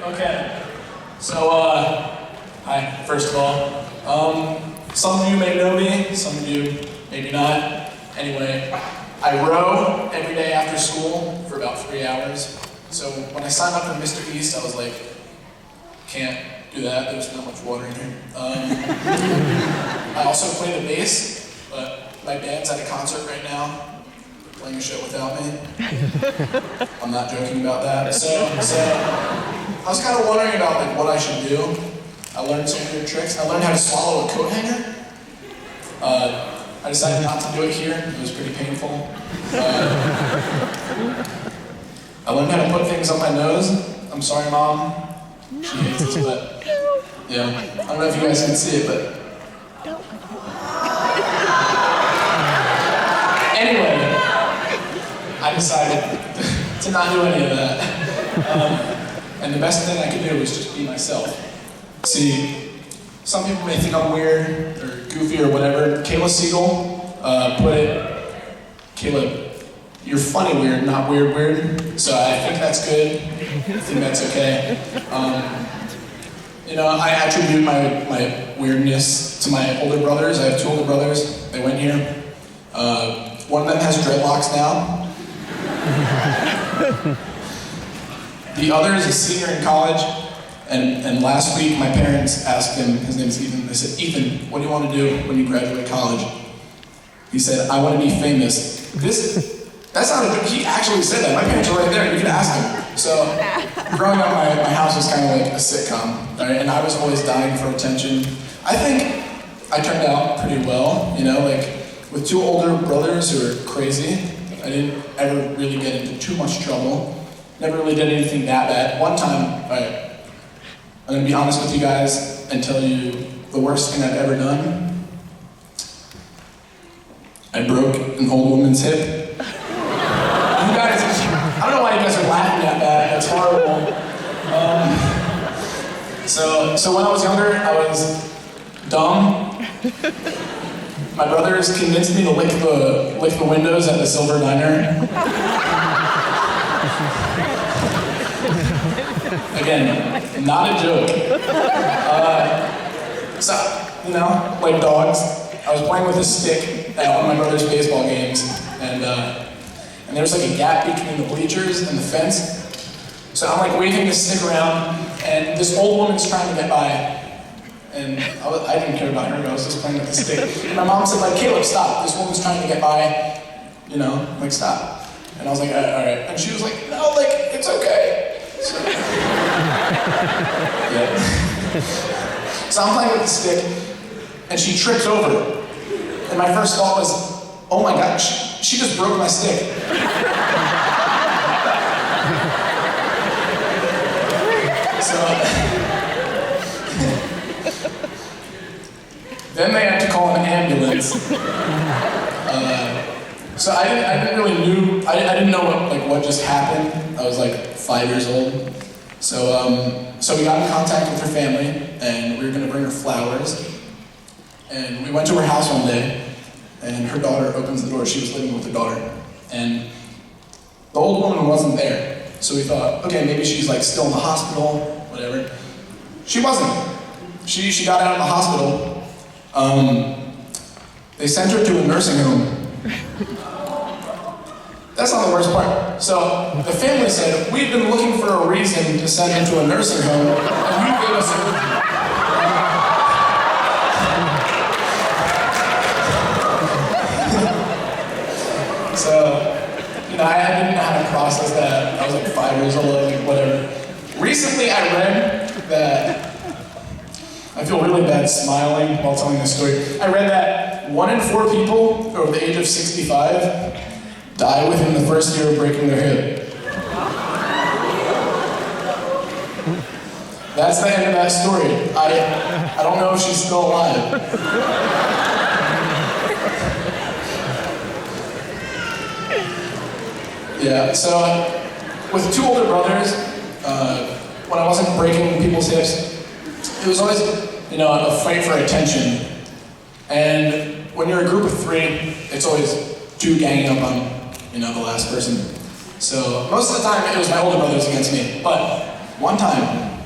Okay. So, hi, first of all. Some of you may know me, some of you maybe not. Anyway, I row every day after school for about 3 hours. So when I signed up for Mr. East, I was like, can't do that, there's not much water in here. I also play the bass, but my band's at a concert right now, playing a show without me. I'm not joking about that. So I was kind of wondering about like what I should do. I learned some weird tricks. I learned how to swallow a coat hanger. I decided not to do it here. It was pretty painful. I learned how to put things on my nose. I'm sorry, Mom. She hates this, but yeah. I don't know if you guys can see it, but anyway, I decided to not do any of that. And the best thing I could do was just be myself. See, some people may think I'm weird or goofy or whatever. Kayla Siegel put it, Kayla, you're funny weird, not weird weird. So I think that's good. I think that's okay. You know, I attribute my weirdness to my older brothers. I have 2 older brothers. They went here. One of them has dreadlocks now. The other is a senior in college. And last week, my parents asked him, his name's Ethan, they said, Ethan, what do you want to do when you graduate college? He said, I want to be famous. That's not a joke, he actually said that. My parents were right there, you could ask him. So, growing up, my house was kind of like a sitcom, right? And I was always dying for attention. I think I turned out pretty well, you know, like, with 2 older brothers who are crazy. I didn't ever really get into too much trouble. Never really did anything that bad. One time, I'm gonna be honest with you guys and tell you the worst thing I've ever done. I broke an old woman's hip. You guys, I don't know why you guys are laughing at that, that's horrible. So when I was younger, I was dumb. My brothers convinced me to lick the windows at the Silver Diner. Again, not a joke. So, you know, like dogs, I was playing with a stick at one of my brother's baseball games, and there was like a gap between the bleachers and the fence. So I'm like waving this stick around, and this old woman's trying to get by. And I didn't care about her, I was just playing with the stick. And my mom said, like, Caleb, stop, this woman's trying to get by, you know, like, stop. And I was like, all right. And she was like, no, like, it's okay. So, yeah. So I'm playing with the stick, and she trips over. And my first thought was, oh my God, she just broke my stick. Then they had to call an ambulance. So I didn't know what just happened. I was like 5 years old. So we got in contact with her family, and we were gonna bring her flowers. And we went to her house one day, and her daughter opens the door. She was living with her daughter. And the old woman wasn't there. So we thought, okay, maybe she's like still in the hospital, whatever. She wasn't. She got out of the hospital. They sent her to a nursing home. That's not the worst part. So the family said, we've been looking for a reason to send her to a nursing home, and you gave us a... So, you know, I didn't know how to process that. I was like 5 years old, like whatever. Recently I read that, I feel really bad smiling while telling this story. I read that 1 in 4 people over the age of 65 die within the first year of breaking their hip. That's the end of that story. I don't know if she's still alive. Yeah, so with 2 older brothers, when I wasn't breaking people's hips, it was always, you know, a fight for attention. And when you're a group of 3, it's always 2 ganging up on, you know, the last person. So most of the time it was my older brothers against me. But one time,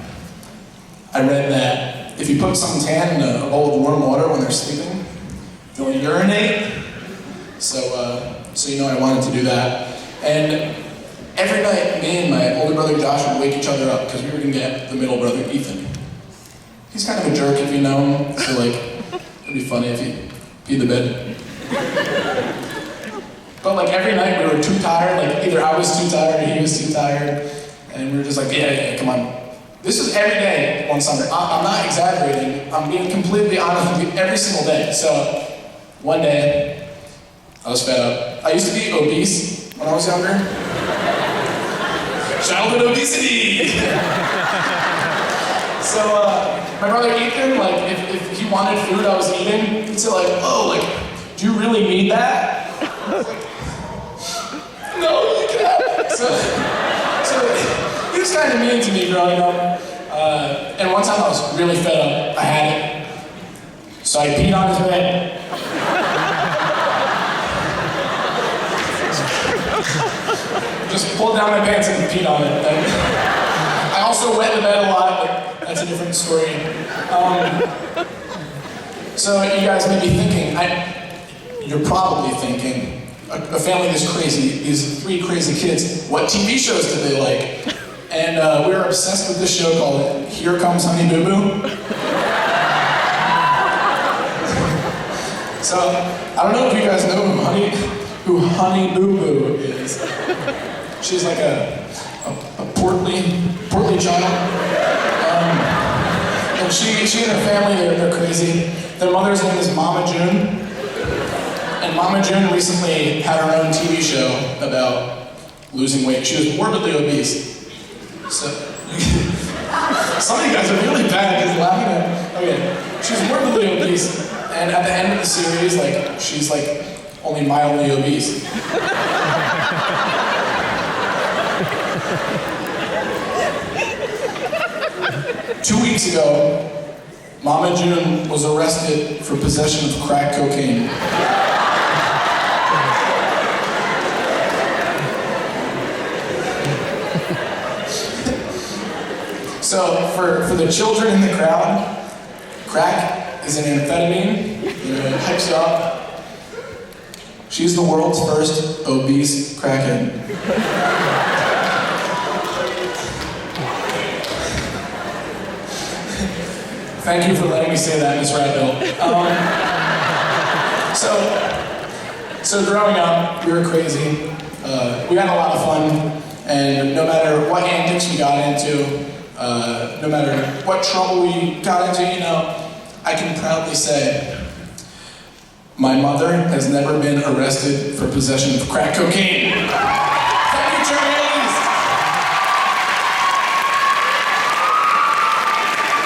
I read that if you put some tan in a bowl of warm water when they're sleeping, they'll urinate. So you know I wanted to do that. And every night, me and my older brother Josh would wake each other up because we were gonna get the middle brother Ethan. He's kind of a jerk if you know him, so like, it'd be funny if he peed the bed. But like every night we were too tired, like either I was too tired or he was too tired, and we were just like, yeah, come on. This was every day one summer. I'm not exaggerating, I'm being completely honest with you every single day. So one day, I was fed up. I used to be obese when I was younger. Childhood obesity! So my brother Ethan, like if he wanted food I was eating, he'd say like, oh, like, do you really need that? I was like, no, you can have it. So he was kind of mean to me growing up. And one time I was really fed up. I had it. So I peed on his bed. Just pulled down my pants and peed on it. And I also wet the bed a lot, but that's a different story. So you guys may be thinking, you're probably thinking, a family this crazy, these 3 crazy kids, what TV shows do they like? And we were obsessed with this show called Here Comes Honey Boo Boo. So, I don't know if you guys know who Honey Boo Boo is. She's like a portly child. And she and her family, they're crazy. Their mother's name is Mama June. And Mama June recently had her own TV show about losing weight. She was morbidly obese. So, some of you guys are really bad because laughing at, okay, she's morbidly obese. And at the end of the series, like, she's like only mildly obese. 2 weeks ago, Mama June was arrested for possession of crack cocaine. So, for the children in the crowd, crack is an amphetamine that hypes you up. She's the world's first obese crackhead. Thank you for letting me say that, Miss Radbill. So growing up, we were crazy. We had a lot of fun, and no matter what antics we got into, no matter what trouble we got into, you know, I can proudly say my mother has never been arrested for possession of crack cocaine. Thank you, Jeremy.